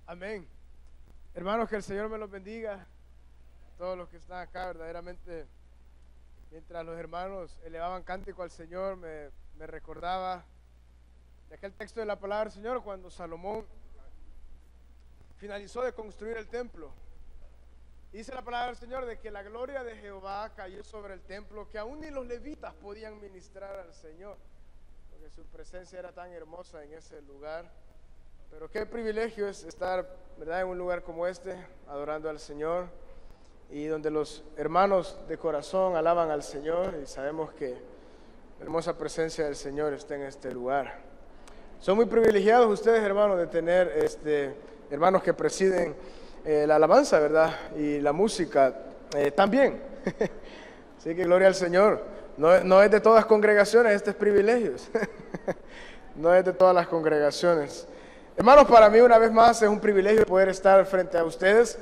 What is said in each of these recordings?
Amén. Hermanos, que el Señor me los bendiga. Todos los que están acá, verdaderamente, mientras los hermanos elevaban cántico al Señor, me recordaba de aquel texto de la palabra del Señor cuando Salomón finalizó de construir el templo. Dice la palabra del Señor de que la gloria de Jehová cayó sobre el templo, que aún ni los levitas podían ministrar al Señor, porque su presencia era tan hermosa en ese lugar. Pero qué privilegio es estar, ¿verdad?, en un lugar como este, adorando al Señor, y donde los hermanos de corazón alaban al Señor, y sabemos que la hermosa presencia del Señor está en este lugar. Son muy privilegiados ustedes, hermanos, de tener hermanos que presiden la alabanza, ¿verdad?, y la música también. Así que gloria al Señor. No es de todas las congregaciones, este es privilegio. No es de todas las congregaciones. Hermanos, para mí una vez más es un privilegio poder estar frente a ustedes.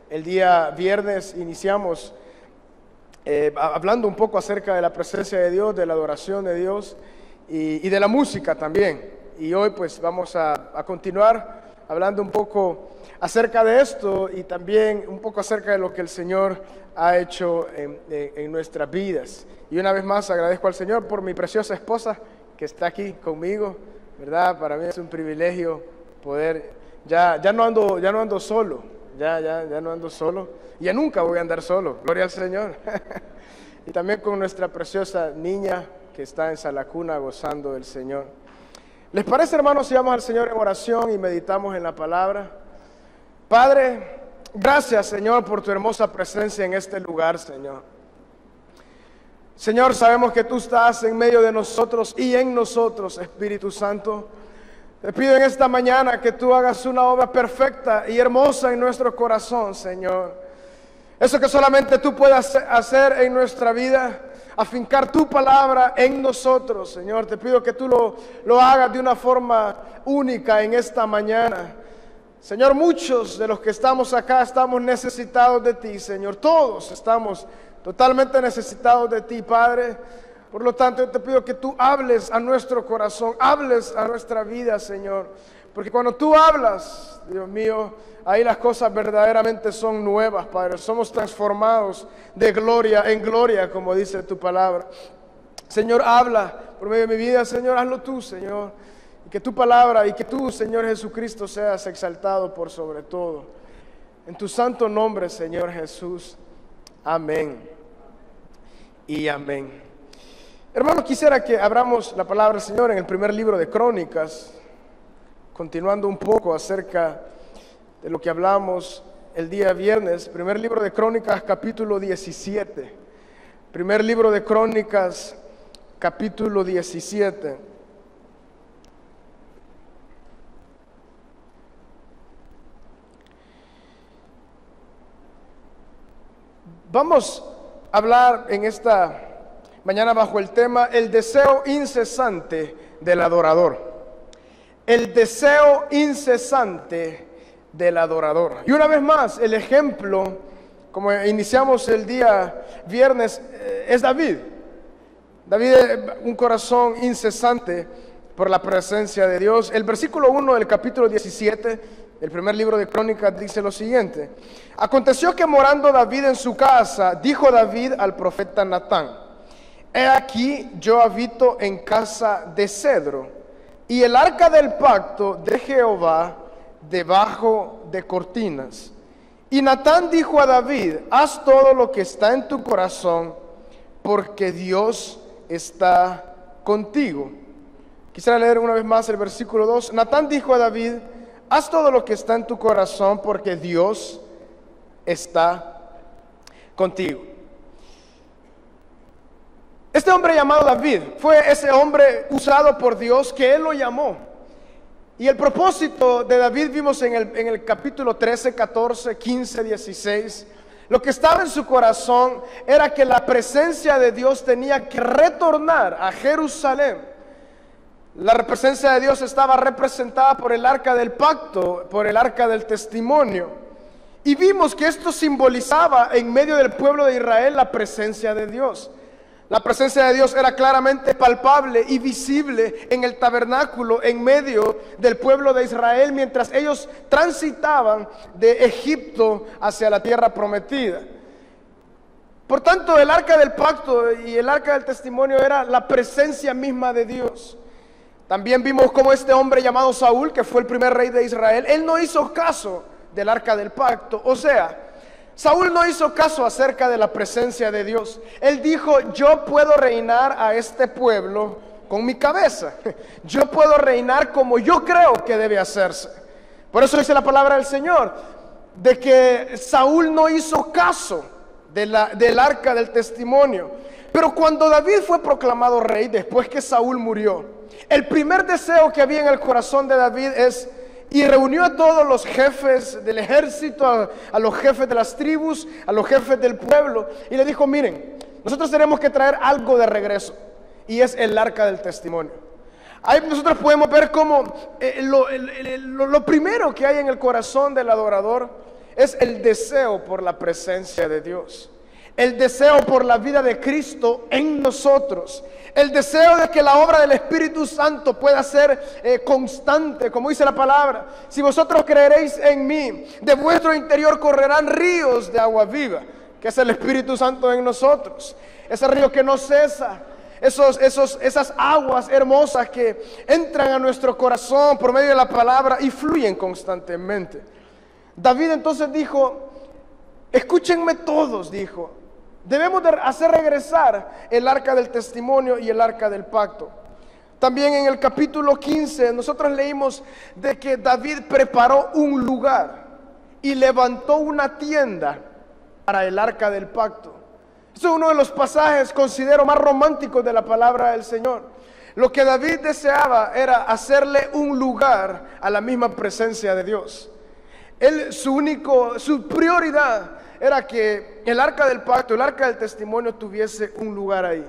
El día viernes iniciamos hablando un poco acerca de la presencia de Dios, de la adoración de Dios y de la música también. Y hoy pues vamos a continuar hablando un poco acerca de esto y también un poco acerca de lo que el Señor ha hecho en nuestras vidas. Y una vez más agradezco al Señor por mi preciosa esposa que está aquí conmigo, ¿verdad? Para mí es un privilegio poder, ya no ando solo, ya no ando solo, ya nunca voy a andar solo, gloria al Señor. Y también con nuestra preciosa niña que está en la cuna gozando del Señor. ¿Les parece, hermanos, si vamos al Señor en oración y meditamos en la palabra? Padre, gracias, Señor, por tu hermosa presencia en este lugar, Señor. Señor, sabemos que tú estás en medio de nosotros y en nosotros, Espíritu Santo. Te pido en esta mañana que tú hagas una obra perfecta y hermosa en nuestro corazón, Señor. Eso que solamente tú puedas hacer en nuestra vida, afincar tu palabra en nosotros, Señor. Te pido que tú lo hagas de una forma única en esta mañana. Señor, muchos de los que estamos acá estamos necesitados de ti, Señor. Todos estamos totalmente necesitados de ti, Padre. Por lo tanto, yo te pido que tú hables a nuestro corazón, hables a nuestra vida, Señor. Porque cuando tú hablas, Dios mío, ahí las cosas verdaderamente son nuevas, Padre. Somos transformados de gloria en gloria, como dice tu palabra. Señor, habla por medio de mi vida, Señor, hazlo tú, Señor. Y que tu palabra y que tú, Señor Jesucristo, seas exaltado por sobre todo. En tu santo nombre, Señor Jesús. Amén. Y amén. Hermanos, quisiera que abramos la palabra del Señor en el primer libro de Crónicas, continuando un poco acerca de lo que hablamos el día viernes. Primer libro de Crónicas, capítulo 17. Primer libro de Crónicas, capítulo 17. Vamos a hablar en esta mañana bajo el tema el deseo incesante del adorador. El deseo incesante del adorador. Y una vez más, el ejemplo, como iniciamos el día viernes, es David. David, un corazón incesante por la presencia de Dios. El versículo 1 del capítulo 17 el primer libro de Crónicas dice lo siguiente: aconteció que morando David en su casa, dijo David al profeta Natán: he aquí yo habito en casa de cedro, y el arca del pacto de Jehová debajo de cortinas. Y Natán dijo a David: haz todo lo que está en tu corazón, porque Dios está contigo. Quisiera leer una vez más el versículo 2. Natán dijo a David: haz todo lo que está en tu corazón, porque Dios está contigo. Este hombre llamado David fue ese hombre usado por Dios que Él lo llamó. Y el propósito de David vimos en el capítulo 13, 14, 15, 16. Lo que estaba en su corazón era que la presencia de Dios tenía que retornar a Jerusalén. La presencia de Dios estaba representada por el arca del pacto, por el arca del testimonio. Y vimos que esto simbolizaba en medio del pueblo de Israel la presencia de Dios. La presencia de Dios era claramente palpable y visible en el tabernáculo en medio del pueblo de Israel mientras ellos transitaban de Egipto hacia la tierra prometida. Por tanto, el arca del pacto y el arca del testimonio era la presencia misma de Dios. También vimos cómo este hombre llamado Saúl, que fue el primer rey de Israel, él no hizo caso del arca del pacto. O sea, Saúl no hizo caso acerca de la presencia de Dios. Él dijo: yo puedo reinar a este pueblo con mi cabeza. Yo puedo reinar como yo creo que debe hacerse. Por eso dice la palabra del Señor, de que Saúl no hizo caso del arca del testimonio. Pero cuando David fue proclamado rey, después que Saúl murió, el primer deseo que había en el corazón de David es, y reunió a todos los jefes del ejército, a los jefes de las tribus, a los jefes del pueblo, y le dijo: miren, nosotros tenemos que traer algo de regreso, y es el arca del testimonio. Ahí nosotros podemos ver cómo lo primero que hay en el corazón del adorador es el deseo por la presencia de Dios, el deseo por la vida de Cristo en nosotros, el deseo de que la obra del Espíritu Santo pueda ser constante, como dice la palabra: si vosotros creeréis en mí, de vuestro interior correrán ríos de agua viva, que es el Espíritu Santo en nosotros, ese río que no cesa, esas aguas hermosas que entran a nuestro corazón por medio de la palabra y fluyen constantemente. David entonces dijo: escúchenme todos, dijo, debemos de hacer regresar el arca del testimonio y el arca del pacto. También en el capítulo 15 nosotros leímos de que David preparó un lugar y levantó una tienda para el arca del pacto. Este es uno de los pasajes, considero, más románticos de la palabra del Señor. Lo que David deseaba era hacerle un lugar a la misma presencia de Dios. Su prioridad era que el arca del pacto, el arca del testimonio tuviese un lugar ahí.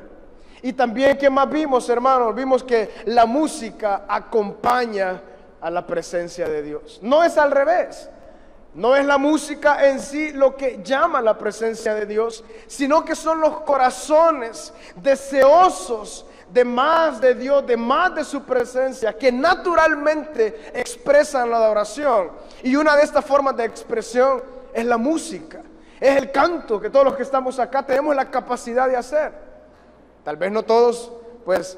Y también, ¿qué más vimos, hermanos? Vimos que la música acompaña a la presencia de Dios. No es al revés. No es la música en sí lo que llama la presencia de Dios, sino que son los corazones deseosos de más de Dios, de más de su presencia, que naturalmente expresan la adoración. Y una de estas formas de expresión es la música, es el canto, que todos los que estamos acá tenemos la capacidad de hacer. Tal vez no todos, pues,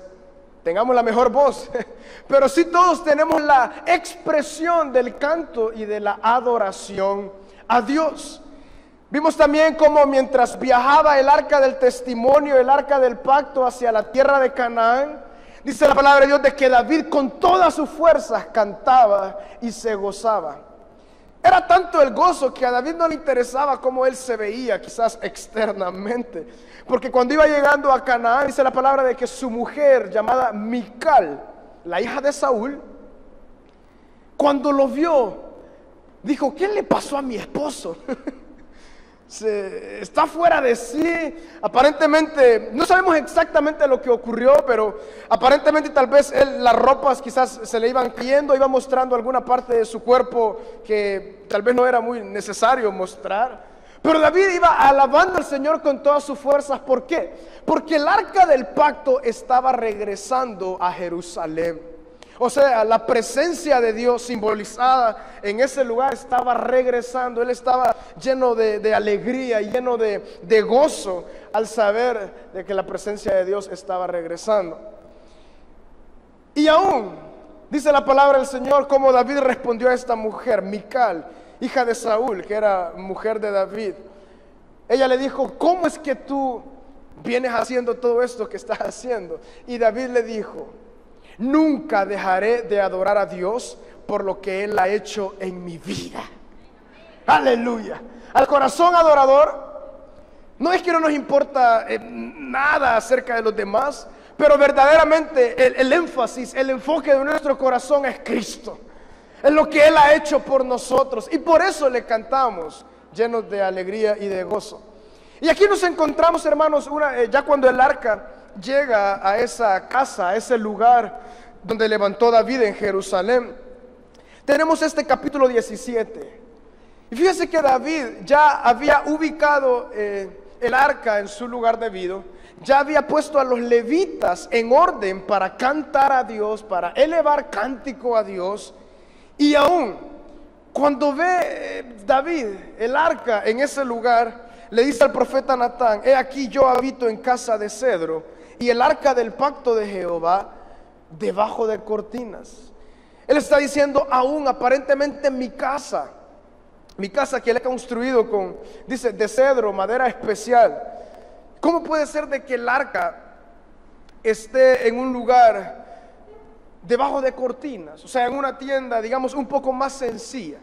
tengamos la mejor voz, pero sí todos tenemos la expresión del canto y de la adoración a Dios. Vimos también cómo mientras viajaba el arca del testimonio, el arca del pacto hacia la tierra de Canaán, dice la palabra de Dios de que David con todas sus fuerzas cantaba y se gozaba. Era tanto el gozo que a David no le interesaba cómo él se veía, quizás externamente, porque cuando iba llegando a Canaán, dice la palabra de que su mujer llamada Mical, la hija de Saúl, cuando lo vio, dijo: ¿qué le pasó a mi esposo? Está fuera de sí. Aparentemente, no sabemos exactamente lo que ocurrió, pero aparentemente tal vez las ropas quizás se le iban cayendo, iba mostrando alguna parte de su cuerpo que tal vez no era muy necesario mostrar. Pero David iba alabando al Señor con todas sus fuerzas. ¿Por qué? Porque el arca del pacto estaba regresando a Jerusalén. O sea, la presencia de Dios simbolizada en ese lugar estaba regresando. Él estaba lleno de alegría y lleno de gozo al saber de que la presencia de Dios estaba regresando. Y aún, dice la palabra del Señor, como David respondió a esta mujer, Mical, hija de Saúl, que era mujer de David. Ella le dijo: ¿cómo es que tú vienes haciendo todo esto que estás haciendo? Y David le dijo: nunca dejaré de adorar a Dios por lo que Él ha hecho en mi vida. Aleluya. Al corazón adorador, no es que no nos importa nada acerca de los demás, pero verdaderamente el énfasis, el enfoque de nuestro corazón es Cristo, es lo que Él ha hecho por nosotros, y por eso le cantamos llenos de alegría y de gozo. Y aquí nos encontramos, hermanos, ya cuando el arca llega a esa casa, a ese lugar donde levantó David en Jerusalén, tenemos este capítulo 17. Y fíjense que David ya había ubicado el arca en su lugar debido, ya había puesto a los levitas en orden para cantar a Dios, para elevar cántico a Dios. Y aún cuando ve David el arca en ese lugar, le dice al profeta Natán: he aquí, yo habito en casa de cedro, y el arca del pacto de Jehová debajo de cortinas. Él está diciendo: aún aparentemente mi casa que él ha construido con, dice, de cedro, madera especial, ¿cómo puede ser de que el arca esté en un lugar debajo de cortinas? O sea, en una tienda, digamos, un poco más sencilla.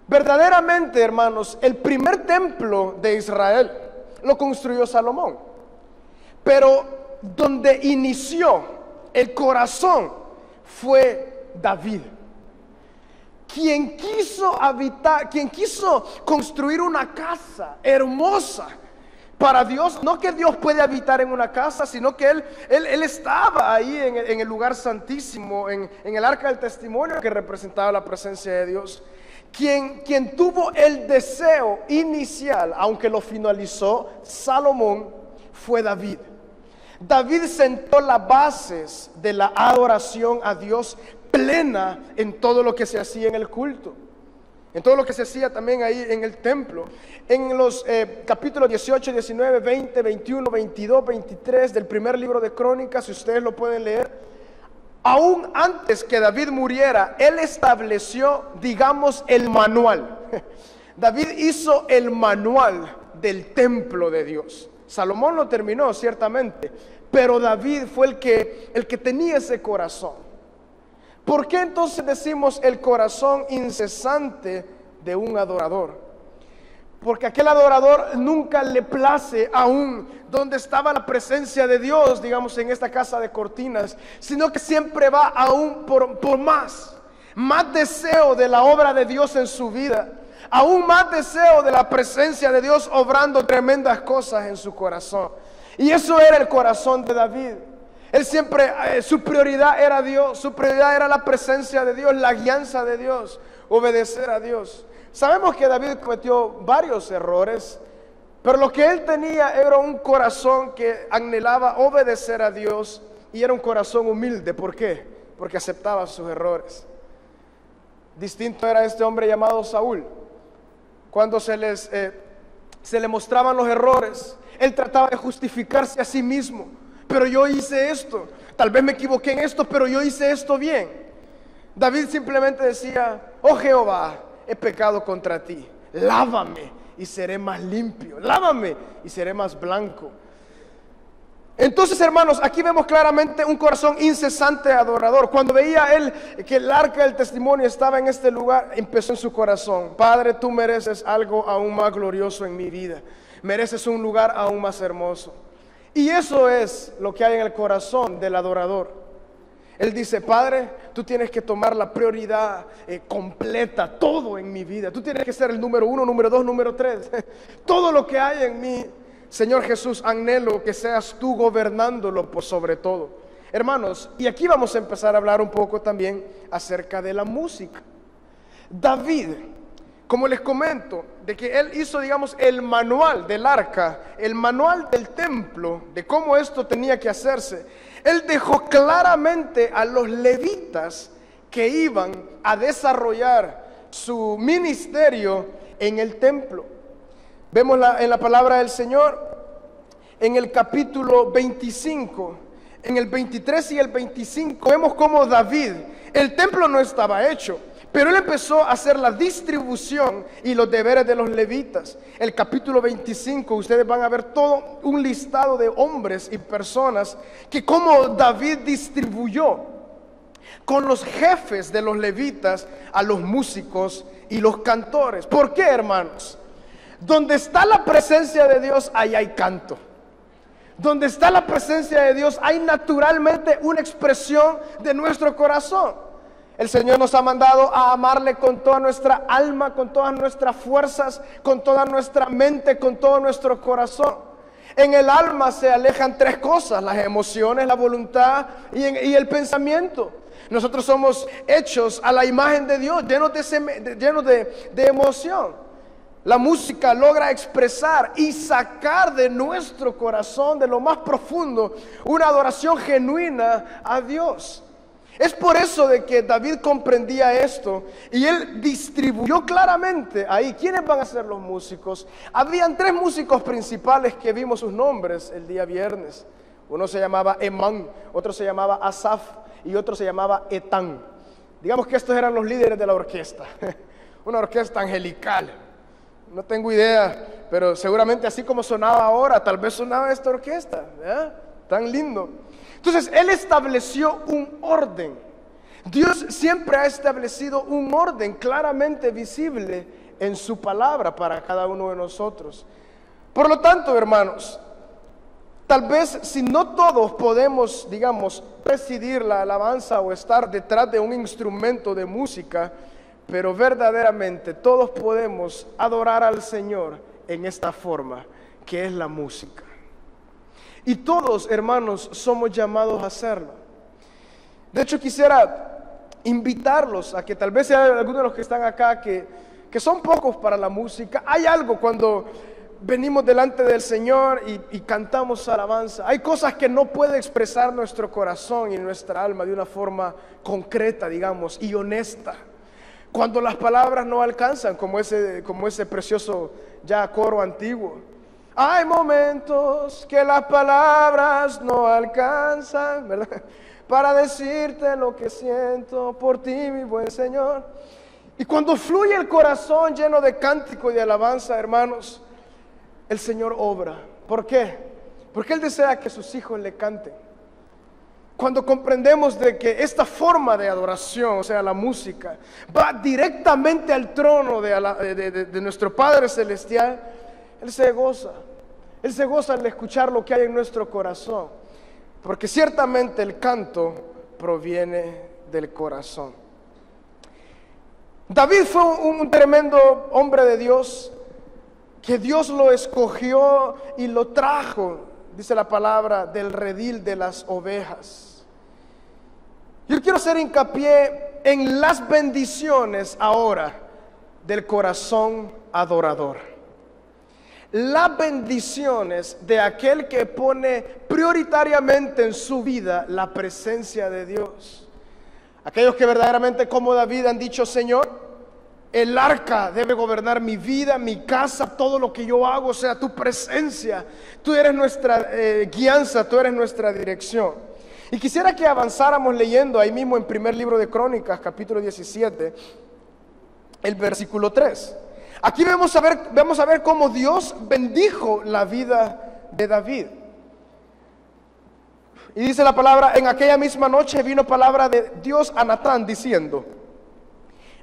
Verdaderamente, hermanos, el primer templo de Israel lo construyó Salomón, pero donde inició el corazón fue David, quien quiso habitar, quien quiso construir una casa hermosa para Dios. No que Dios puede habitar en una casa, sino que Él estaba ahí en el lugar santísimo, en el arca del testimonio que representaba la presencia de Dios. Quien tuvo el deseo inicial, aunque lo finalizó Salomón, fue David. David sentó las bases de la adoración a Dios plena en todo lo que se hacía en el culto, en todo lo que se hacía también ahí en el templo. En los capítulos 18, 19, 20, 21, 22, 23 del primer libro de Crónicas, si ustedes lo pueden leer, aún antes que David muriera, él estableció, digamos, el manual. David hizo el manual del templo de Dios. Salomón lo terminó, ciertamente, pero David fue el que tenía ese corazón. ¿Por qué entonces decimos el corazón incesante de un adorador? Porque aquel adorador nunca le place aún donde estaba la presencia de Dios, digamos, en esta casa de cortinas, sino que siempre va aún por más deseo de la obra de Dios en su vida, aún más deseo de la presencia de Dios obrando tremendas cosas en su corazón. Y eso era el corazón de David. Él siempre, su prioridad era Dios, su prioridad era la presencia de Dios, la guianza de Dios, obedecer a Dios. Sabemos que David cometió varios errores, pero lo que él tenía era un corazón que anhelaba obedecer a Dios, y era un corazón humilde. ¿Por qué? Porque aceptaba sus errores. Distinto era este hombre llamado Saúl. Cuando se le mostraban los errores, él trataba de justificarse a sí mismo. Pero yo hice esto, tal vez me equivoqué en esto, pero yo hice esto bien. David simplemente decía: oh Jehová, he pecado contra ti, lávame y seré más limpio, lávame y seré más blanco. Entonces, hermanos, aquí vemos claramente un corazón incesante adorador. Cuando veía él que el arca del testimonio estaba en este lugar, empezó en su corazón: Padre, tú mereces algo aún más glorioso en mi vida, mereces un lugar aún más hermoso. Y eso es lo que hay en el corazón del adorador. Él dice: Padre, tú tienes que tomar la prioridad completa, todo en mi vida. Tú tienes que ser el número 1, número 2, número 3. Todo lo que hay en mí, Señor Jesús, anhelo que seas tú gobernándolo por sobre todo. Hermanos, y aquí vamos a empezar a hablar un poco también acerca de la música. David, como les comento, de que él hizo, digamos, el manual del arca, el manual del templo, de cómo esto tenía que hacerse. Él dejó claramente a los levitas que iban a desarrollar su ministerio en el templo. Vemos en la palabra del Señor, en el capítulo 25, en el 23 y el 25, vemos cómo David, el templo no estaba hecho, pero él empezó a hacer la distribución y los deberes de los levitas. El capítulo 25, ustedes van a ver todo un listado de hombres y personas que como David distribuyó con los jefes de los levitas a los músicos y los cantores. ¿Por qué, hermanos? Donde está la presencia de Dios, ahí hay canto. Donde está la presencia de Dios, hay naturalmente una expresión de nuestro corazón. El Señor nos ha mandado a amarle con toda nuestra alma, con todas nuestras fuerzas, con toda nuestra mente, con todo nuestro corazón. En el alma se alejan tres cosas: las emociones, la voluntad y el pensamiento. Nosotros somos hechos a la imagen de Dios, llenos de emoción. La música logra expresar y sacar de nuestro corazón, de lo más profundo, una adoración genuina a Dios. Es por eso de que David comprendía esto y él distribuyó claramente ahí quiénes van a ser los músicos. Habían 3 músicos principales que vimos sus nombres el día viernes. Uno se llamaba Emán, otro se llamaba Asaf y otro se llamaba Etán. Digamos que estos eran los líderes de la orquesta, una orquesta angelical. No tengo idea, pero seguramente así como sonaba ahora, tal vez sonaba esta orquesta, ¿verdad? Tan lindo. Entonces, Él estableció un orden. Dios siempre ha establecido un orden claramente visible en su palabra para cada uno de nosotros. Por lo tanto, hermanos, tal vez si no todos podemos, digamos, presidir la alabanza o estar detrás de un instrumento de música, pero verdaderamente todos podemos adorar al Señor en esta forma, que es la música. Y todos, hermanos, somos llamados a hacerlo. De hecho, quisiera invitarlos a que tal vez sea algunos de los que están acá que son pocos para la música. Hay algo cuando venimos delante del Señor y cantamos alabanza. Hay cosas que no puede expresar nuestro corazón y nuestra alma de una forma concreta, digamos, y honesta. Cuando las palabras no alcanzan, como ese precioso ya coro antiguo. Hay momentos que las palabras no alcanzan, ¿verdad?, para decirte lo que siento por ti, mi buen Señor. Y cuando fluye el corazón lleno de cántico y de alabanza, hermanos, el Señor obra. ¿Por qué? Porque Él desea que sus hijos le canten. Cuando comprendemos de que esta forma de adoración, o sea, la música, va directamente al trono de nuestro Padre Celestial, Él se goza. Él se goza al escuchar lo que hay en nuestro corazón, porque ciertamente el canto proviene del corazón. David fue un tremendo hombre de Dios, que Dios lo escogió y lo trajo, dice la palabra, del redil de las ovejas. Yo quiero hacer hincapié en las bendiciones ahora del corazón adorador. Las bendiciones de aquel que pone prioritariamente en su vida la presencia de Dios. Aquellos que verdaderamente como David han dicho: Señor, el arca debe gobernar mi vida, mi casa, todo lo que yo hago, o sea, tu presencia. Tú eres nuestra guianza, tú eres nuestra dirección. Y quisiera que avanzáramos leyendo ahí mismo en primer libro de Crónicas, capítulo 17, el versículo 3. Aquí vamos a ver cómo Dios bendijo la vida de David. Y dice la palabra: en aquella misma noche vino palabra de Dios a Natán diciendo: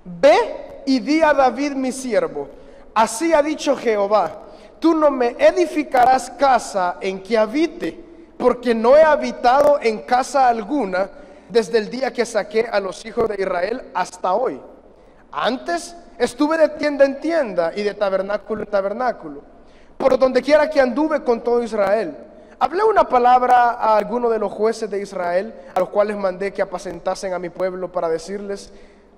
ve y di a David mi siervo, así ha dicho Jehová, tú no me edificarás casa en que habite, porque no he habitado en casa alguna desde el día que saqué a los hijos de Israel hasta hoy. Antes estuve de tienda en tienda y de tabernáculo en tabernáculo, por donde quiera que anduve con todo Israel. Hablé una palabra a alguno de los jueces de Israel, a los cuales mandé que apacentasen a mi pueblo, para decirles: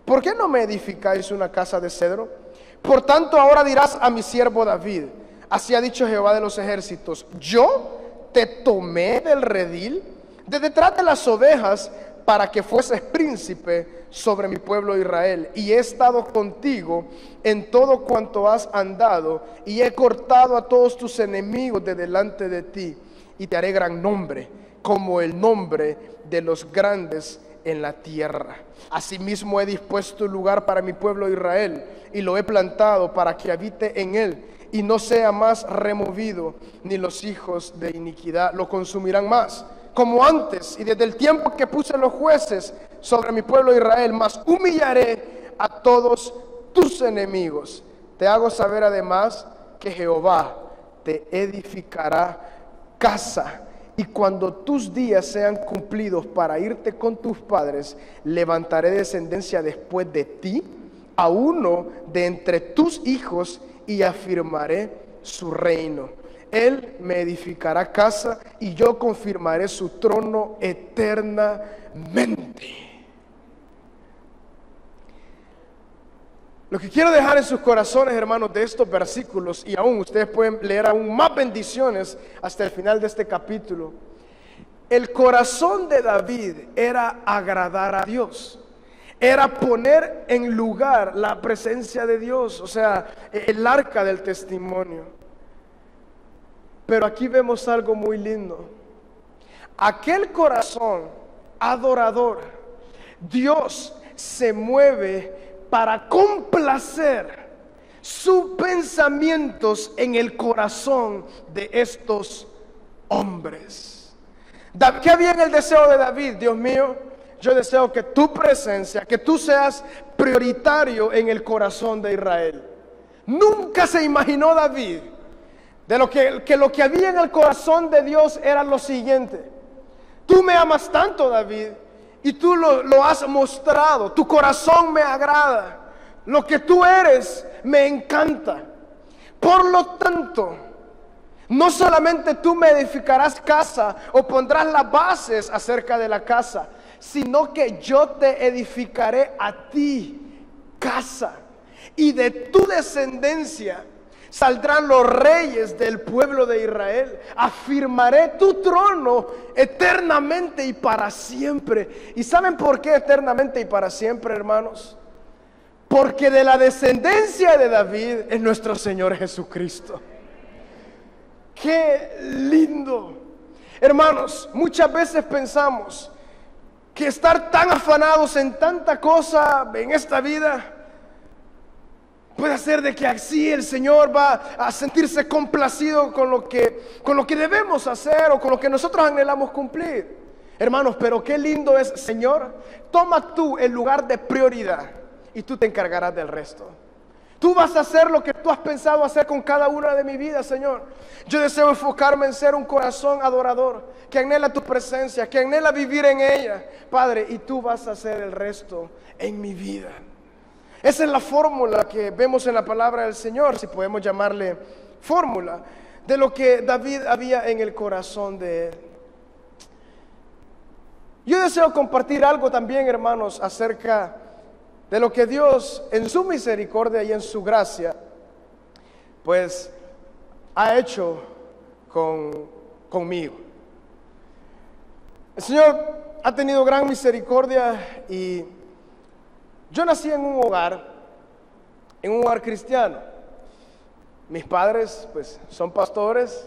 ¿por qué no me edificáis una casa de cedro? Por tanto, ahora dirás a mi siervo David: así ha dicho Jehová de los ejércitos, yo te tomé del redil, de detrás de las ovejas, para que fueses príncipe sobre mi pueblo Israel, y he estado contigo en todo cuanto has andado, y he cortado a todos tus enemigos de delante de ti, y te haré gran nombre, como el nombre de los grandes en la tierra. Asimismo he dispuesto un lugar para mi pueblo Israel, y lo he plantado para que habite en él, y no sea más removido, ni los hijos de iniquidad lo consumirán más, como antes, y desde el tiempo que puse los jueces sobre mi pueblo Israel, mas humillaré a todos tus enemigos. Te hago saber además que Jehová te edificará casa, y cuando tus días sean cumplidos para irte con tus padres, levantaré descendencia después de ti, a uno de entre tus hijos, y afirmaré su reino. Él me edificará casa, y yo confirmaré su trono eternamente. Lo que quiero dejar en sus corazones, hermanos, de estos versículos, y aún ustedes pueden leer aún más bendiciones hasta el final de este capítulo. El corazón de David era agradar a Dios, era poner en lugar la presencia de Dios, o sea, el arca del testimonio. Pero aquí vemos algo muy lindo. Aquel corazón adorador, Dios se mueve para complacer sus pensamientos en el corazón de estos hombres. ¿Qué había en el deseo de David? Dios mío, yo deseo que tu presencia, que tú seas prioritario en el corazón de Israel. Nunca se imaginó David de lo que había en el corazón de Dios era lo siguiente: tú me amas tanto, David, y tú lo has mostrado, tu corazón me agrada, lo que tú eres me encanta. Por lo tanto, no solamente tú me edificarás casa o pondrás las bases acerca de la casa, sino que yo te edificaré a ti casa, y de tu descendencia saldrán los reyes del pueblo de Israel. Afirmaré tu trono eternamente y para siempre. ¿Y saben por qué eternamente y para siempre, hermanos? Porque de la descendencia de David es nuestro Señor Jesucristo. ¡Qué lindo! Hermanos, muchas veces pensamos que estar tan afanados en tanta cosa en esta vida puede hacer de que así el Señor va a sentirse complacido con lo que debemos hacer o con lo que nosotros anhelamos cumplir. Hermanos, pero qué lindo es: Señor, toma tú el lugar de prioridad y tú te encargarás del resto. Tú vas a hacer lo que tú has pensado hacer con cada una de mi vida, Señor. Yo deseo enfocarme en ser un corazón adorador, que anhela tu presencia, que anhela vivir en ella, Padre, y tú vas a hacer el resto en mi vida. Esa es la fórmula que vemos en la palabra del Señor, si podemos llamarle fórmula, de lo que David había en el corazón de él. Yo deseo compartir algo también, hermanos, acerca de lo que Dios en su misericordia y en su gracia pues ha hecho conmigo. El Señor ha tenido gran misericordia y yo nací en un hogar cristiano. Mis padres pues son pastores,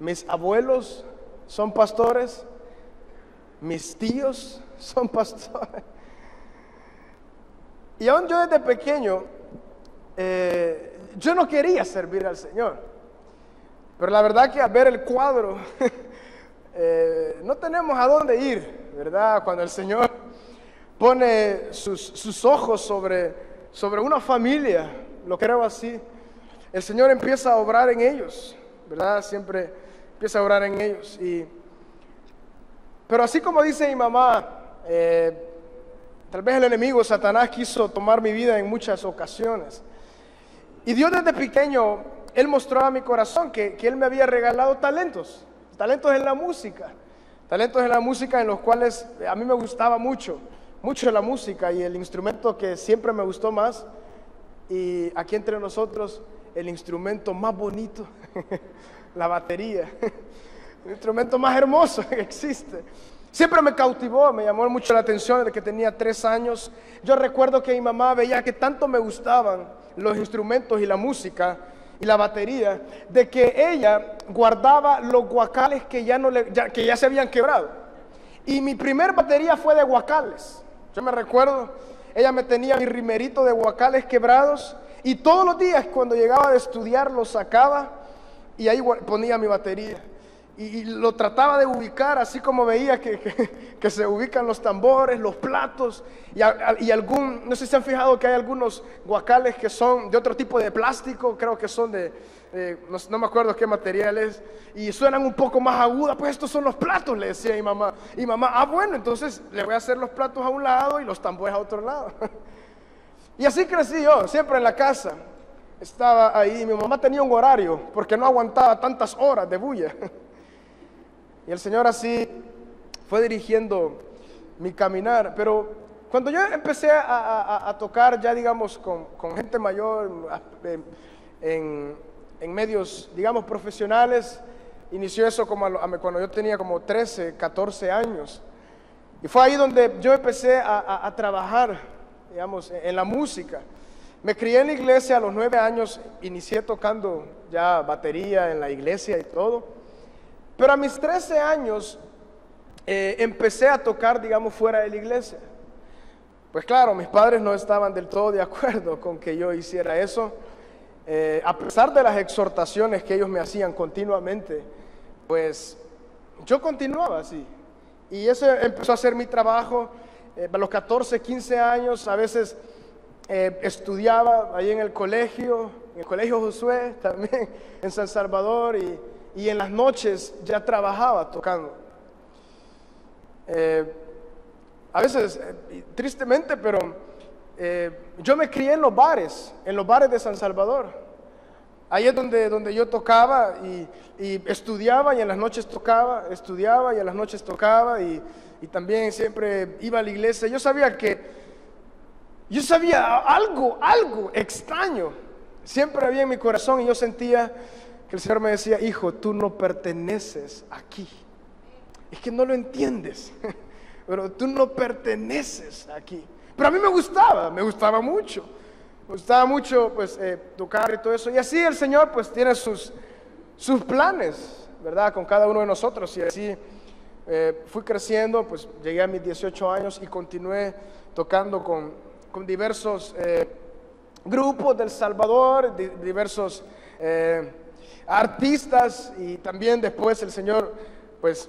mis abuelos son pastores, mis tíos son pastores. Y aún yo desde pequeño, yo no quería servir al Señor. Pero la verdad que al ver el cuadro, no tenemos a dónde ir, ¿verdad? Cuando el Señor pone sus ojos sobre una familia, lo creo así, el Señor empieza a obrar en ellos, ¿verdad? Siempre empieza a obrar en ellos. Pero así como dice mi mamá, tal vez el enemigo, Satanás, quiso tomar mi vida en muchas ocasiones. Y Dios desde pequeño, Él mostró a mi corazón que Él me había regalado talentos en la música. Talentos en la música en los cuales a mí me gustaba mucho la música, y el instrumento que siempre me gustó más, y aquí entre nosotros, el instrumento más bonito, la batería, el instrumento más hermoso que existe. Siempre me cautivó, me llamó mucho la atención desde que tenía 3 años. Yo recuerdo que mi mamá veía que tanto me gustaban los instrumentos y la música y la batería, de que ella guardaba los guacales que ya se habían quebrado. Y mi primer batería fue de guacales. Yo me recuerdo, ella me tenía mi rimerito de guacales quebrados, y todos los días cuando llegaba de estudiar los sacaba y ahí ponía mi batería. Y lo trataba de ubicar así como veía que se ubican los tambores, los platos no sé si se han fijado que hay algunos guacales que son de otro tipo de plástico, creo que son no me acuerdo qué material es, y suenan un poco más agudas. Pues estos son los platos, le decía mi mamá. Y mamá, bueno, entonces le voy a hacer los platos a un lado y los tambores a otro lado. Y así crecí yo, siempre en la casa. Estaba ahí, mi mamá tenía un horario porque no aguantaba tantas horas de bulla. Y el Señor así fue dirigiendo mi caminar. Pero Cuando yo empecé a tocar ya, digamos, con gente mayor, en medios, digamos, profesionales, inició eso como cuando yo tenía como 13, 14 años. Y fue ahí donde yo empecé a trabajar, digamos, en la música. Me crié en la iglesia, a los 9 años inicié tocando ya batería en la iglesia y todo. Pero a mis 13 años empecé a tocar, digamos, fuera de la iglesia. Pues claro, mis padres no estaban del todo de acuerdo con que yo hiciera eso. A pesar de las exhortaciones que ellos me hacían continuamente, pues yo continuaba así. Y eso empezó a ser mi trabajo. A los 14, 15 años, a veces estudiaba ahí en el colegio Josué, también en San Salvador, y en las noches ya trabajaba tocando. A veces, tristemente, pero yo me crié en los bares de San Salvador. Ahí es donde yo tocaba y estudiaba, y en las noches tocaba, estudiaba y en las noches tocaba, y también siempre iba a la iglesia. Yo sabía algo extraño siempre había en mi corazón, y yo sentía que el Señor me decía: hijo, tú no perteneces aquí. Es que no lo entiendes, pero tú no perteneces aquí. Pero a mí me gustaba mucho. Me gustaba mucho, pues, tocar y todo eso. Y así el Señor, pues, tiene sus planes, ¿verdad? Con cada uno de nosotros. Y así fui creciendo, pues, llegué a mis 18 años y continué tocando con diversos grupos del Salvador, diversos artistas. Y también después el Señor, pues,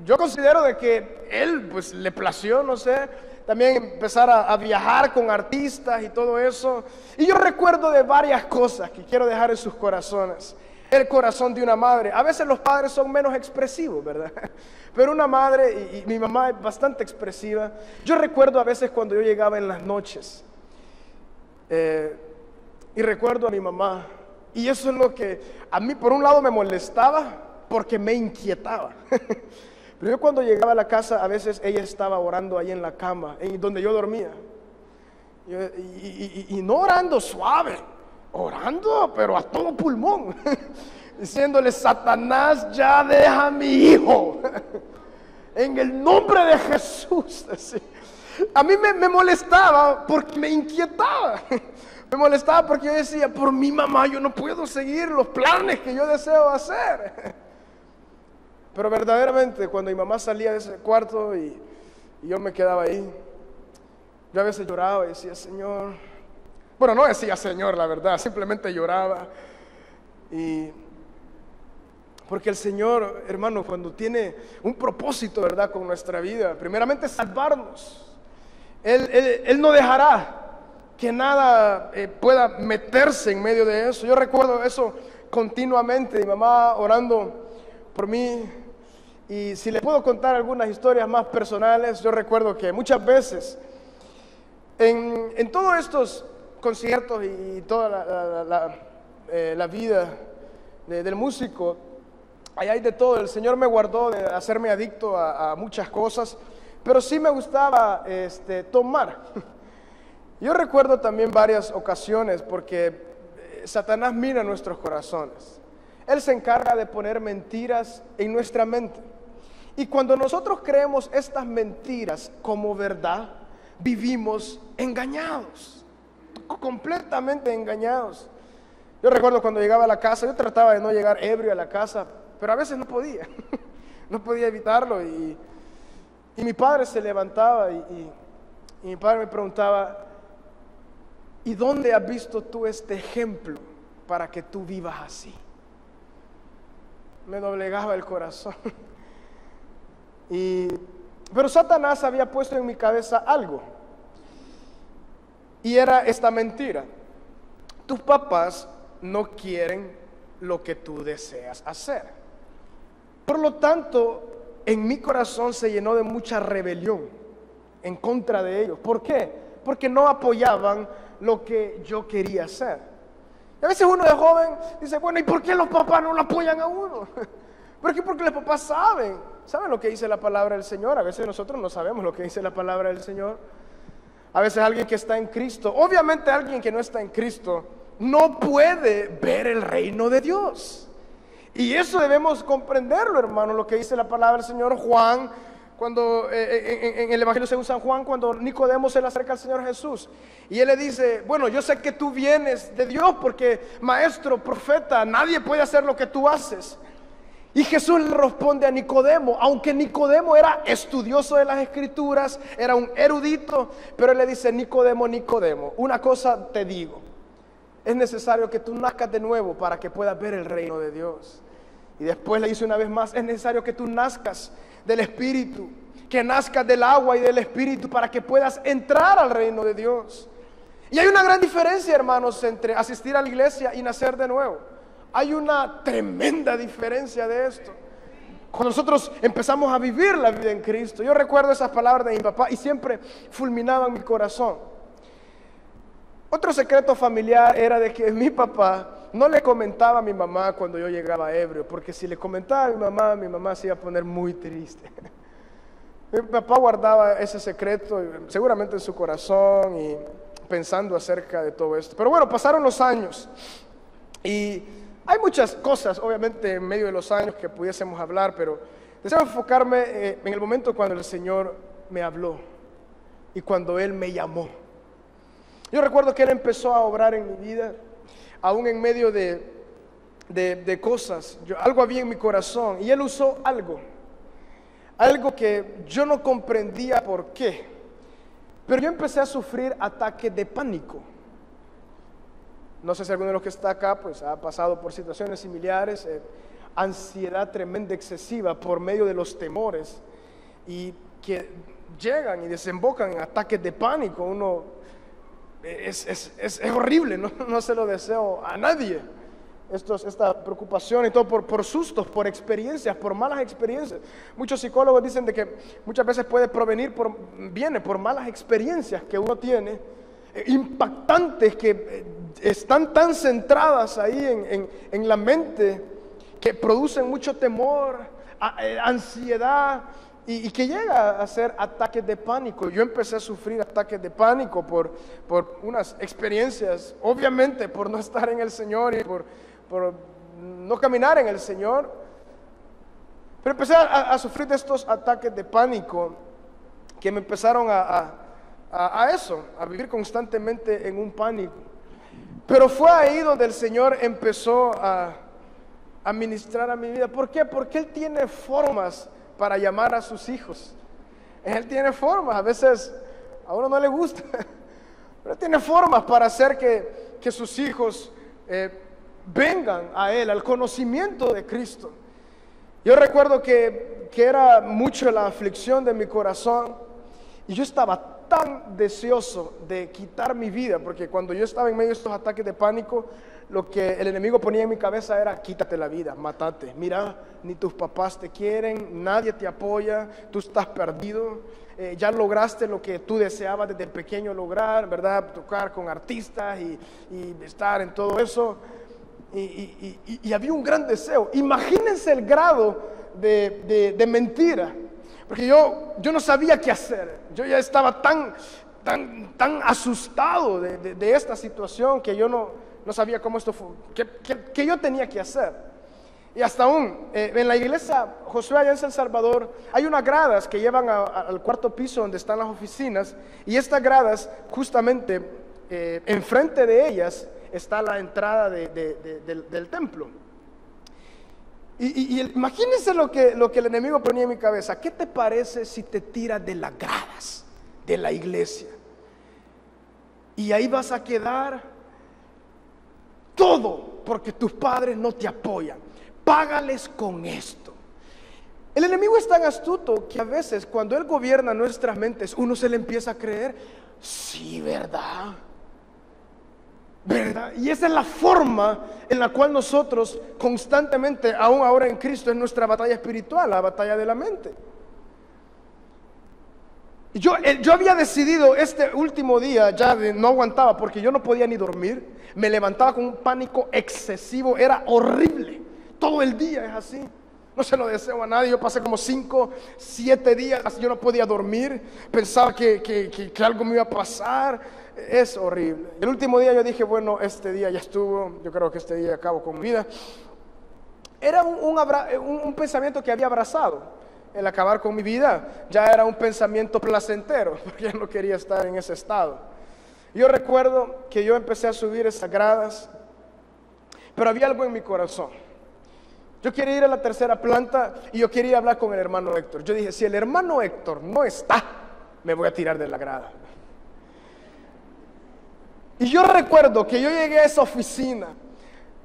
yo considero de que Él, pues, le plació, no sé, también empezar a viajar con artistas y todo eso. Y yo recuerdo de varias cosas que quiero dejar en sus corazones. El corazón de una madre. A veces los padres son menos expresivos, ¿verdad? Pero una madre, y mi mamá es bastante expresiva. Yo recuerdo a veces cuando yo llegaba en las noches, y recuerdo a mi mamá. Y eso es lo que a mí, por un lado, me molestaba, porque me inquietaba. Pero yo cuando llegaba a la casa, a veces ella estaba orando ahí en la cama, donde yo dormía. Y no orando suave, orando pero a todo pulmón, diciéndole: Satanás, ya deja a mi hijo, en el nombre de Jesús. Así. A mí me molestaba porque me inquietaba. Me molestaba porque yo decía: por mi mamá yo no puedo seguir los planes que yo deseo hacer. Pero verdaderamente, cuando mi mamá salía de ese cuarto y yo me quedaba ahí, yo a veces lloraba y decía: Señor. Bueno, no decía Señor, la verdad, simplemente lloraba. Y porque el Señor, hermano, cuando tiene un propósito, ¿verdad?, con nuestra vida, primeramente salvarnos. Él no dejará que nada pueda meterse en medio de eso. Yo recuerdo eso continuamente, mi mamá orando por mí. Y si le puedo contar algunas historias más personales, yo recuerdo que muchas veces en todos estos conciertos y toda la vida del músico, ahí hay de todo. El Señor me guardó de hacerme adicto a muchas cosas, pero sí me gustaba tomar. Yo recuerdo también varias ocasiones, porque Satanás mira nuestros corazones. Él se encarga de poner mentiras en nuestra mente. Y cuando nosotros creemos estas mentiras como verdad, vivimos engañados, completamente engañados. Yo recuerdo cuando llegaba a la casa, yo trataba de no llegar ebrio a la casa, pero a veces no podía, no podía evitarlo. Y mi padre se levantaba y mi padre me preguntaba: ¿y dónde has visto tú este ejemplo para que tú vivas así? Me doblegaba el corazón. Pero Satanás había puesto en mi cabeza algo, y era esta mentira: tus papás no quieren lo que tú deseas hacer. Por lo tanto, en mi corazón se llenó de mucha rebelión en contra de ellos. ¿Por qué? Porque no apoyaban lo que yo quería hacer. Y a veces uno de joven dice: bueno, ¿y por qué los papás no lo apoyan a uno? Porque los papás saben lo que dice la palabra del Señor. A veces nosotros no sabemos lo que dice la palabra del Señor. A veces alguien que está en Cristo, obviamente alguien que no está en Cristo, no puede ver el reino de Dios. Y eso debemos comprenderlo, hermano, lo que dice la palabra del Señor Juan, cuando en el Evangelio según San Juan, cuando Nicodemo se le acerca al Señor Jesús. Y él le dice, bueno, yo sé que tú vienes de Dios porque maestro, profeta, nadie puede hacer lo que tú haces. Y Jesús le responde a Nicodemo, aunque Nicodemo era estudioso de las Escrituras, era un erudito, pero él le dice, Nicodemo, Nicodemo, una cosa te digo, es necesario que tú nazcas de nuevo para que puedas ver el reino de Dios. Y después le dice una vez más, es necesario que tú nazcas del Espíritu, que nazcas del agua y del Espíritu para que puedas entrar al reino de Dios. Y hay una gran diferencia, hermanos, entre asistir a la iglesia y nacer de nuevo. Hay una tremenda diferencia de esto. Cuando nosotros empezamos a vivir la vida en Cristo, yo recuerdo esas palabras de mi papá y siempre fulminaban mi corazón. Otro secreto familiar era de que mi papá no le comentaba a mi mamá cuando yo llegaba ebrio, porque si le comentaba a mi mamá se iba a poner muy triste. Mi papá guardaba ese secreto seguramente en su corazón y pensando acerca de todo esto. Pero bueno, pasaron los años y hay muchas cosas, obviamente, en medio de los años que pudiésemos hablar, pero deseo enfocarme en el momento cuando el Señor me habló y cuando Él me llamó. Yo recuerdo que Él empezó a obrar en mi vida, aún en medio de cosas. Algo había en mi corazón y Él usó algo que yo no comprendía por qué. Pero yo empecé a sufrir ataques de pánico. No sé si alguno de los que está acá pues ha pasado por situaciones similares, ansiedad tremenda, excesiva por medio de los temores y que llegan y desembocan en ataques de pánico. Uno es horrible, no se lo deseo a nadie. Esta preocupación y todo por sustos, por experiencias, por malas experiencias. Muchos psicólogos dicen de que muchas veces viene por malas experiencias que uno tiene, impactantes, que están tan centradas ahí en la mente, que producen mucho temor, ansiedad, y que llega a ser ataques de pánico. Yo empecé a sufrir ataques de pánico por unas experiencias, obviamente por no estar en el Señor y por no caminar en el Señor. Pero empecé a sufrir de estos ataques de pánico que me empezaron a vivir constantemente en un pánico. Pero fue ahí donde el Señor empezó a ministrar a mi vida. ¿Por qué? Porque Él tiene formas para llamar a sus hijos. Él tiene formas, a veces a uno no le gusta, pero Él tiene formas para hacer que sus hijos vengan a Él, al conocimiento de Cristo. Yo recuerdo que era mucho la aflicción de mi corazón y yo estaba tan deseoso de quitar mi vida, porque cuando yo estaba en medio de estos ataques de pánico, lo que el enemigo ponía en mi cabeza era: quítate la vida, mátate. Mira, ni tus papás te quieren, nadie te apoya, tú estás perdido, ya lograste lo que tú deseabas desde pequeño lograr, ¿verdad? Tocar con artistas y estar en todo eso. Y había un gran deseo. Imagínense el grado de mentira, porque yo no sabía qué hacer. Yo ya estaba tan asustado de esta situación que yo no sabía cómo esto fue, que yo tenía que hacer. Y hasta aún en la iglesia Josué allá en San Salvador hay unas gradas que llevan al cuarto piso donde están las oficinas, y estas gradas justamente enfrente de ellas está la entrada del templo. Y imagínense lo que el enemigo ponía en mi cabeza: ¿qué te parece si te tiras de las gradas de la iglesia? Y ahí vas a quedar todo porque tus padres no te apoyan. Págales con esto. El enemigo es tan astuto que a veces cuando él gobierna nuestras mentes, uno se le empieza a creer: sí, ¿verdad? ¿Verdad? Y esa es la forma en la cual nosotros constantemente, aún ahora en Cristo, es nuestra batalla espiritual, la batalla de la mente. Yo había decidido este último día, no aguantaba, porque yo no podía ni dormir, me levantaba con un pánico excesivo, era horrible, todo el día es así, No se lo deseo a nadie. Yo pasé como 5, 7 días, yo no podía dormir, pensaba que algo me iba a pasar. Es horrible. El último día yo dije, bueno, este día ya estuvo, yo creo que este día acabo con mi vida. Era un pensamiento que había abrazado, el acabar con mi vida. Ya era un pensamiento placentero, porque ya no quería estar en ese estado. Yo recuerdo que yo empecé a subir esas gradas, pero había algo en mi corazón. Yo quería ir a la tercera planta y yo quería hablar con el hermano Héctor. Yo dije, si el hermano Héctor no está, me voy a tirar de la grada. Y yo recuerdo que yo llegué a esa oficina.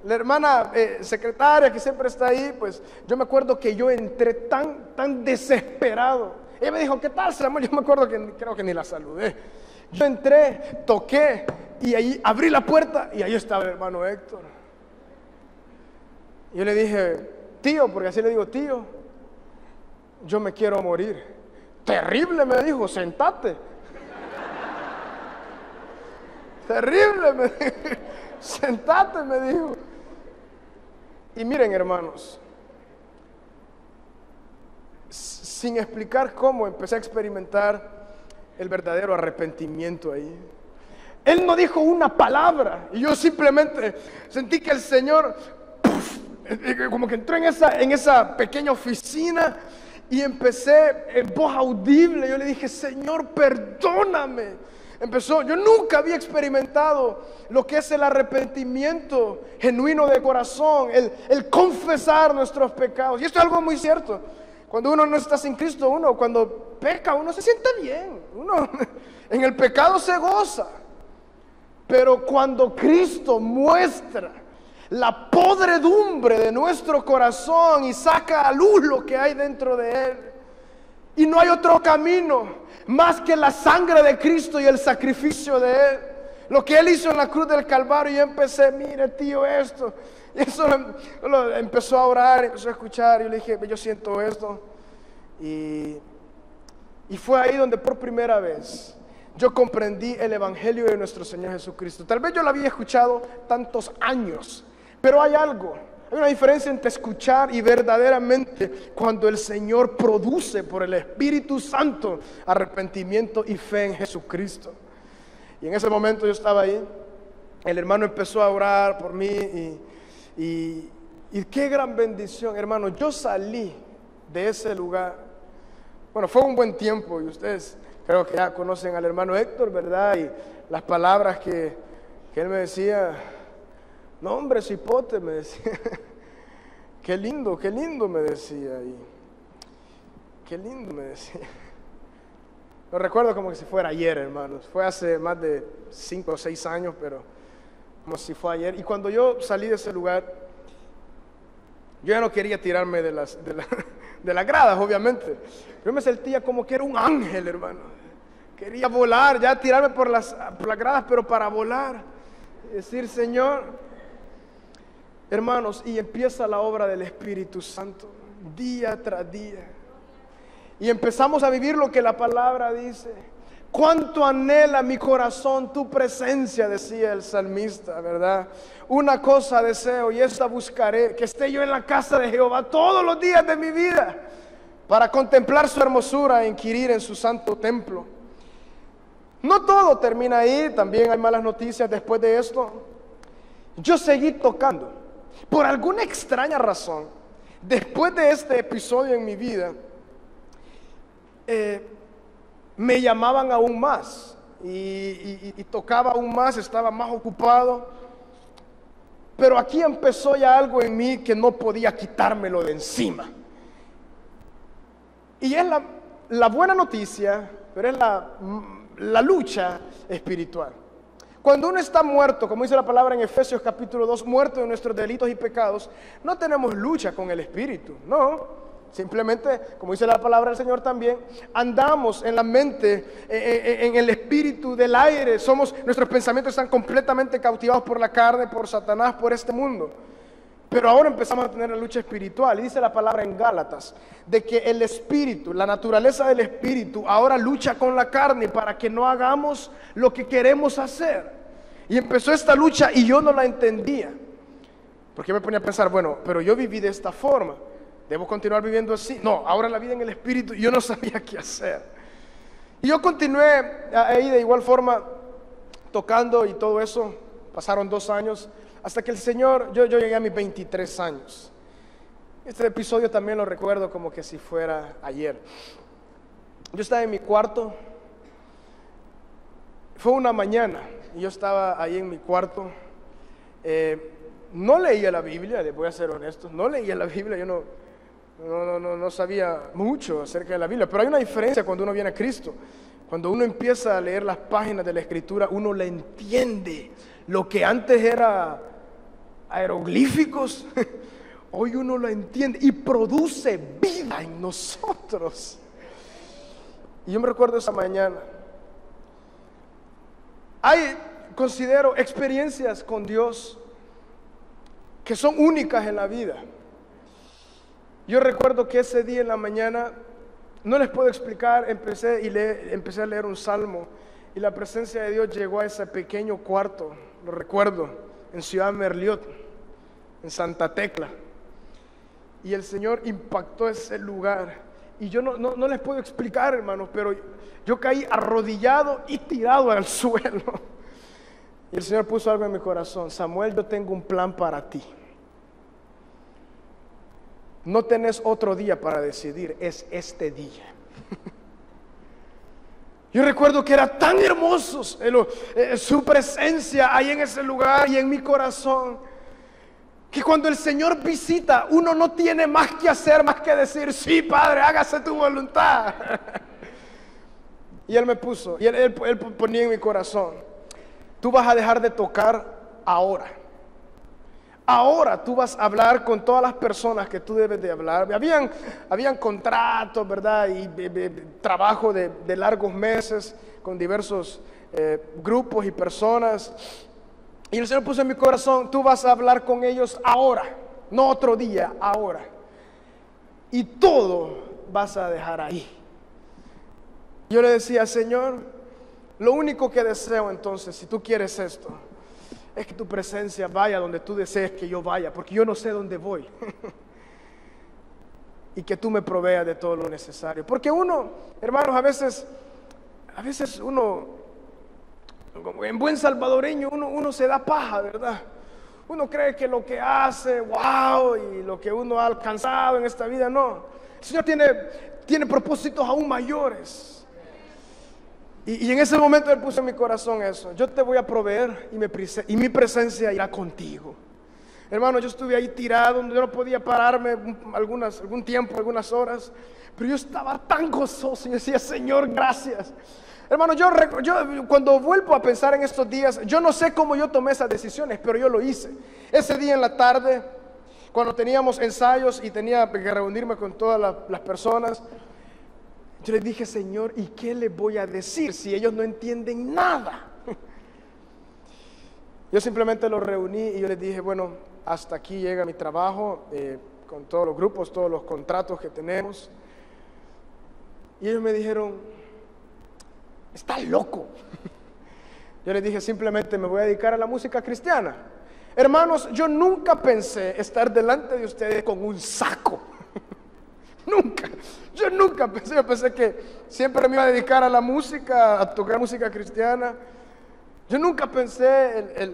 La hermana secretaria que siempre está ahí, pues yo me acuerdo que yo entré tan desesperado. Ella me dijo, ¿qué tal, Samuel? Yo me acuerdo que creo que ni la saludé. Yo entré, toqué y ahí abrí la puerta y ahí estaba el hermano Héctor. Yo le dije, tío, porque así le digo, tío, yo me quiero morir. Terrible, me dijo, sentate. Terrible, me dijo, sentate, me dijo. Y miren, hermanos, sin explicar cómo, empecé a experimentar el verdadero arrepentimiento ahí. Él no dijo una palabra y yo simplemente sentí que el Señor como que entró en esa pequeña oficina y empecé en voz audible. Yo le dije, Señor, perdóname. Yo nunca había experimentado lo que es el arrepentimiento genuino de corazón, el confesar nuestros pecados. Y esto es algo muy cierto. Cuando uno no está sin Cristo, uno cuando peca, uno se siente bien. Uno en el pecado se goza. Pero cuando Cristo muestra la podredumbre de nuestro corazón y saca a luz lo que hay dentro de él, y no hay otro camino más que la sangre de Cristo y el sacrificio de él, lo que él hizo en la cruz del Calvario. Y yo empecé, mire, tío, esto. Y eso empezó a orar, empezó a escuchar. Y yo le dije, yo siento esto. Y fue ahí donde por primera vez yo comprendí el evangelio de nuestro Señor Jesucristo. Tal vez yo lo había escuchado tantos años, pero hay algo. Hay una diferencia entre escuchar y verdaderamente cuando el Señor produce por el Espíritu Santo arrepentimiento y fe en Jesucristo. Y en ese momento yo estaba ahí, el hermano empezó a orar por mí y qué gran bendición, hermano. Yo salí de ese lugar. Bueno, fue un buen tiempo y ustedes creo que ya conocen al hermano Héctor, ¿verdad? Y las palabras que él me decía. No, hombre, cipote, me decía. Qué lindo, me decía. Y qué lindo, me decía. Lo recuerdo como que si fuera ayer, hermanos. Fue hace más de 5 o 6 años, pero como si fue ayer. Y cuando yo salí de ese lugar, yo ya no quería tirarme de las gradas, obviamente. Yo me sentía como que era un ángel, hermano. Quería volar, ya tirarme por las gradas, pero para volar. Y decir, Señor... Hermanos, y empieza la obra del Espíritu Santo, día tras día. Y empezamos a vivir lo que la palabra dice. Cuánto anhela mi corazón tu presencia, decía el salmista, ¿verdad? Una cosa deseo y esta buscaré, que esté yo en la casa de Jehová todos los días de mi vida, para contemplar su hermosura e inquirir en su santo templo. No todo termina ahí, también hay malas noticias después de esto. Yo seguí tocando. Por alguna extraña razón, después de este episodio en mi vida, me llamaban aún más y tocaba aún más, estaba más ocupado. Pero aquí empezó ya algo en mí que no podía quitármelo de encima. Y es la buena noticia, pero es la lucha espiritual. Cuando uno está muerto, como dice la palabra en Efesios capítulo 2, muerto de nuestros delitos y pecados, no tenemos lucha con el espíritu, no. Simplemente, como dice la palabra del Señor también, andamos en la mente, en el espíritu del aire. Nuestros pensamientos están completamente cautivados por la carne, por Satanás, por este mundo. Pero ahora empezamos a tener la lucha espiritual. Y dice la palabra en Gálatas, de que el espíritu, la naturaleza del espíritu, ahora lucha con la carne para que no hagamos lo que queremos hacer. Y empezó esta lucha y yo no la entendía. Porque me ponía a pensar, bueno, pero yo viví de esta forma. ¿Debo continuar viviendo así? No, ahora la vida en el Espíritu, yo no sabía qué hacer. Y yo continué ahí de igual forma, tocando y todo eso. Pasaron 2 años, hasta que el Señor, yo llegué a mis 23 años. Este episodio también lo recuerdo como que si fuera ayer. Yo estaba en mi cuarto, fue una mañana, y yo estaba ahí en mi cuarto. No leía la Biblia, les voy a ser honesto, no leía la Biblia, yo no sabía mucho acerca de la Biblia, pero hay una diferencia cuando uno viene a Cristo. Cuando uno empieza a leer las páginas de la Escritura, uno la entiende. Lo que antes era jeroglíficos, hoy uno lo entiende y produce vida en nosotros. Y yo me recuerdo esa mañana. Considero experiencias con Dios que son únicas en la vida. Yo recuerdo que ese día en la mañana, no les puedo explicar, empecé a leer un salmo y la presencia de Dios llegó a ese pequeño cuarto, lo recuerdo, en Ciudad Merliot, en Santa Tecla. Y el Señor impactó ese lugar. Y yo no les puedo explicar, hermanos, pero yo caí arrodillado y tirado al suelo. Y el Señor puso algo en mi corazón: Samuel, yo tengo un plan para ti. No tenés otro día para decidir, es este día. Yo recuerdo que era tan hermoso su presencia ahí en ese lugar y en mi corazón, que cuando el Señor visita, uno no tiene más que hacer, más que decir: sí, Padre, hágase tu voluntad. Y Él me puso, y él ponía en mi corazón: tú vas a dejar de tocar ahora. Ahora tú vas a hablar con todas las personas que tú debes de hablar. Habían contratos, ¿verdad? Y trabajo de largos meses con diversos grupos y personas. Y el Señor puso en mi corazón: tú vas a hablar con ellos ahora, no otro día, ahora. Y todo vas a dejar ahí. Yo le decía: Señor, lo único que deseo entonces, si tú quieres esto, es que tu presencia vaya donde tú desees que yo vaya, porque yo no sé dónde voy. Y que tú me proveas de todo lo necesario. Porque uno, hermanos, a veces uno, como en buen salvadoreño, uno se da paja, ¿verdad? Uno cree que lo que hace, wow, y lo que uno ha alcanzado en esta vida, no. El Señor tiene propósitos aún mayores. Y en ese momento Él puso en mi corazón eso: yo te voy a proveer y mi presencia irá contigo. Hermano, yo estuve ahí tirado, yo no podía pararme algún tiempo, algunas horas, pero yo estaba tan gozoso y decía: Señor, gracias. Hermano, yo cuando vuelvo a pensar en estos días, yo no sé cómo yo tomé esas decisiones, pero yo lo hice. Ese día en la tarde, cuando teníamos ensayos y tenía que reunirme con todas las personas, yo les dije: Señor, ¿y qué les voy a decir si ellos no entienden nada? Yo simplemente los reuní y yo les dije: bueno, hasta aquí llega mi trabajo, con todos los grupos, todos los contratos que tenemos. Y ellos me dijeron: estás loco. Yo les dije: simplemente me voy a dedicar a la música cristiana. Hermanos, yo nunca pensé estar delante de ustedes con un saco. Nunca, yo nunca pensé, yo pensé que siempre me iba a dedicar a la música, a tocar música cristiana. Yo nunca pensé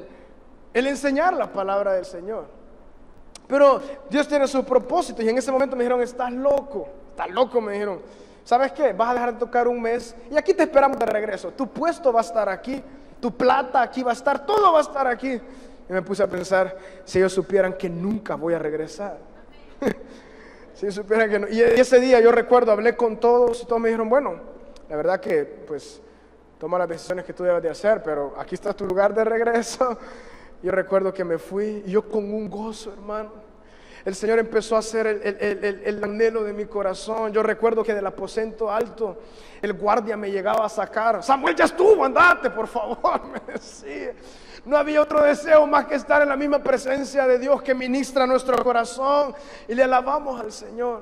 el enseñar la palabra del Señor. Pero Dios tiene su propósito, y en ese momento me dijeron: estás loco, me dijeron. ¿Sabes qué? Vas a dejar de tocar un mes y aquí te esperamos de regreso. Tu puesto va a estar aquí, tu plata aquí va a estar, todo va a estar aquí. Y me puse a pensar: si ellos supieran que nunca voy a regresar. Si supieran que no. Y ese día yo recuerdo, hablé con todos y todos me dijeron: bueno, la verdad que pues toma las decisiones que tú debes de hacer, pero aquí está tu lugar de regreso. Yo recuerdo que me fui y yo con un gozo, hermano. El Señor empezó a hacer el anhelo de mi corazón. Yo recuerdo que del aposento alto el guardia me llegaba a sacar: Samuel, ya estuvo, andate, por favor, me decía. No había otro deseo más que estar en la misma presencia de Dios que ministra nuestro corazón, y le alabamos al Señor.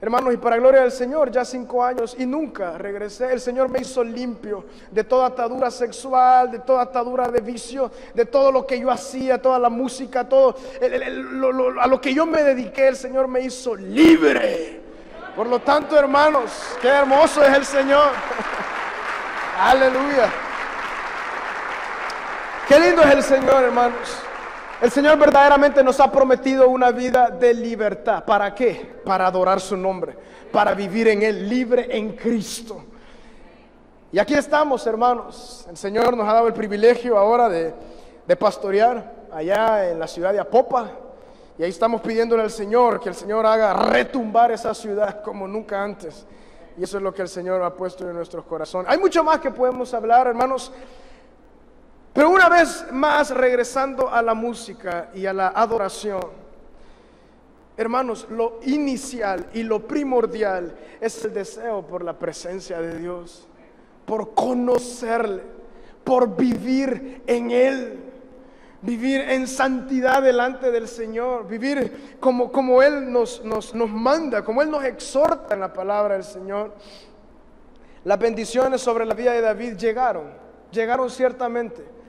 Hermanos, y para gloria del Señor, ya 5 años y nunca regresé. El Señor me hizo limpio de toda atadura sexual, de toda atadura de vicio, de todo lo que yo hacía, toda la música, todo a lo que yo me dediqué. El Señor me hizo libre. Por lo tanto, hermanos, qué hermoso es el Señor. Aleluya. Qué lindo es el Señor, hermanos. El Señor verdaderamente nos ha prometido una vida de libertad. ¿Para qué? Para adorar su nombre, para vivir en Él, libre en Cristo. Y aquí estamos, hermanos. El Señor nos ha dado el privilegio ahora de pastorear allá en la ciudad de Apopa. Y ahí estamos pidiéndole al Señor que el Señor haga retumbar esa ciudad como nunca antes. Y eso es lo que el Señor ha puesto en nuestros corazones. Hay mucho más que podemos hablar, hermanos. Pero una vez más, regresando a la música y a la adoración, hermanos, lo inicial y lo primordial es el deseo por la presencia de Dios, por conocerle, por vivir en Él, vivir en santidad delante del Señor, vivir como Él nos manda, como Él nos exhorta en la palabra del Señor. Las bendiciones sobre la vida de David llegaron ciertamente.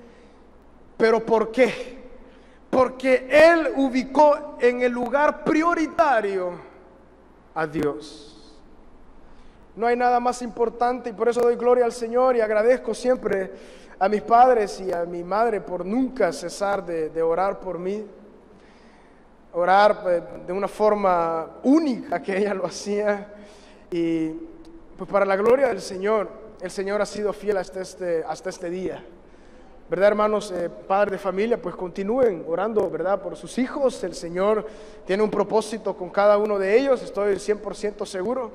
¿Pero por qué? Porque Él ubicó en el lugar prioritario a Dios. No hay nada más importante, y por eso doy gloria al Señor y agradezco siempre a mis padres y a mi madre por nunca cesar de orar por mí. Orar de una forma única que ella lo hacía. Y pues para la gloria del Señor, el Señor ha sido fiel hasta este día. ¿Verdad, hermanos? Padres de familia, pues continúen orando, ¿verdad?, por sus hijos. El Señor tiene un propósito con cada uno de ellos, estoy 100% seguro.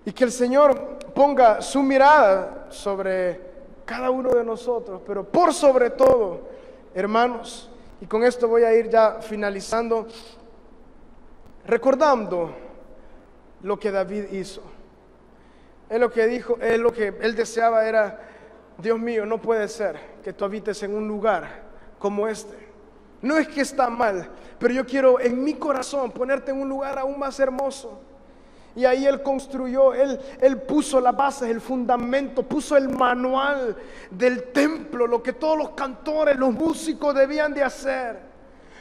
Y que el Señor ponga su mirada sobre cada uno de nosotros, pero por sobre todo, hermanos, y con esto voy a ir ya finalizando, recordando lo que David hizo. Él lo que dijo, lo que él deseaba era: Dios mío, no puede ser que tú habites en un lugar como este. No es que está mal, pero yo quiero en mi corazón ponerte en un lugar aún más hermoso. Y ahí Él construyó, Él puso las bases, el fundamento, puso el manual del templo, lo que todos los cantores, los músicos debían de hacer.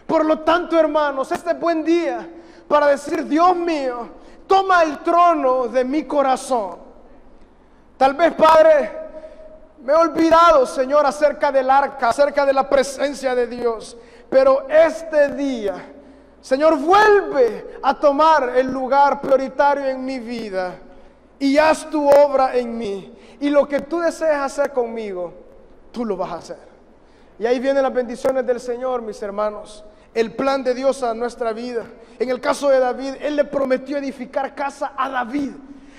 Por lo tanto, hermanos, este es buen día para decir: Dios mío, toma el trono de mi corazón. Tal vez, Padre, me he olvidado, Señor, acerca del arca, acerca de la presencia de Dios. Pero este día, Señor, vuelve a tomar el lugar prioritario en mi vida y haz tu obra en mí. Y lo que tú deseas hacer conmigo, tú lo vas a hacer. Y ahí vienen las bendiciones del Señor, mis hermanos. El plan de Dios a nuestra vida. En el caso de David, Él le prometió edificar casa a David.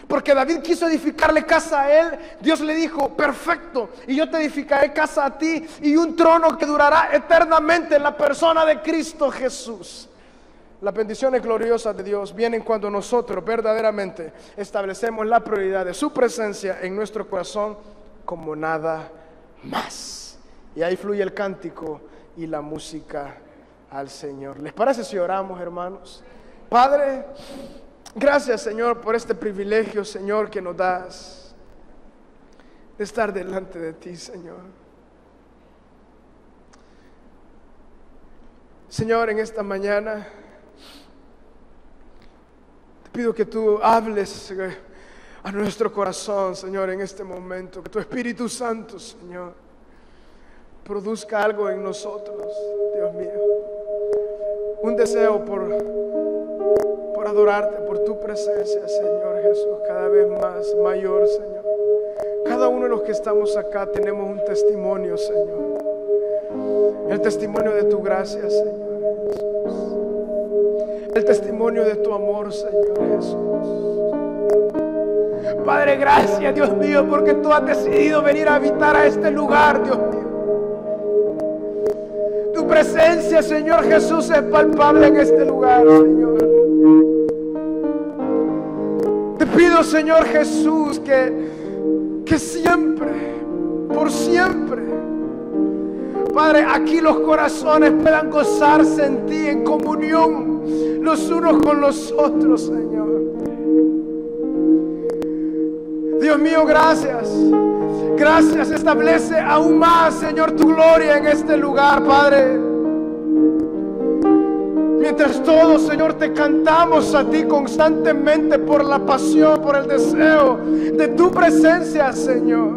Porque David quiso edificarle casa a él. Dios le dijo: perfecto, y yo te edificaré casa a ti y un trono que durará eternamente en la persona de Cristo Jesús. Las bendiciones gloriosas de Dios vienen cuando nosotros verdaderamente establecemos la prioridad de su presencia en nuestro corazón como nada más. Y ahí fluye el cántico y la música al Señor. ¿Les parece si oramos, hermanos? Padre, gracias, Señor, por este privilegio, Señor, que nos das de estar delante de ti, Señor. Señor, en esta mañana te pido que tú hables a nuestro corazón, Señor, en este momento. Que tu Espíritu Santo, Señor, produzca algo en nosotros, Dios mío. Un deseo por adorarte, por tu presencia, Señor Jesús, cada vez más mayor, Señor. Cada uno de los que estamos acá tenemos un testimonio, Señor. El testimonio de tu gracia, Señor Jesús. El testimonio de tu amor, Señor Jesús. Padre, gracias, Dios mío, porque tú has decidido venir a habitar a este lugar, Dios mío. Tu presencia, Señor Jesús, es palpable en este lugar, Señor. Te pido, Señor Jesús, que siempre, por siempre, Padre, aquí los corazones puedan gozarse en ti, en comunión los unos con los otros, Señor. Dios mío, gracias. Gracias, establece aún más, Señor, tu gloria en este lugar, Padre. Mientras todos, Señor, te cantamos a ti constantemente por la pasión, por el deseo de tu presencia, Señor.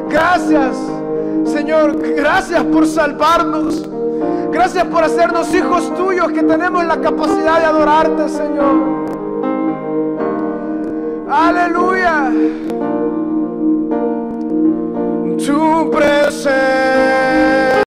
Gracias, Señor, gracias por salvarnos. Gracias por hacernos hijos tuyos que tenemos la capacidad de adorarte, Señor. Aleluya. Tu presencia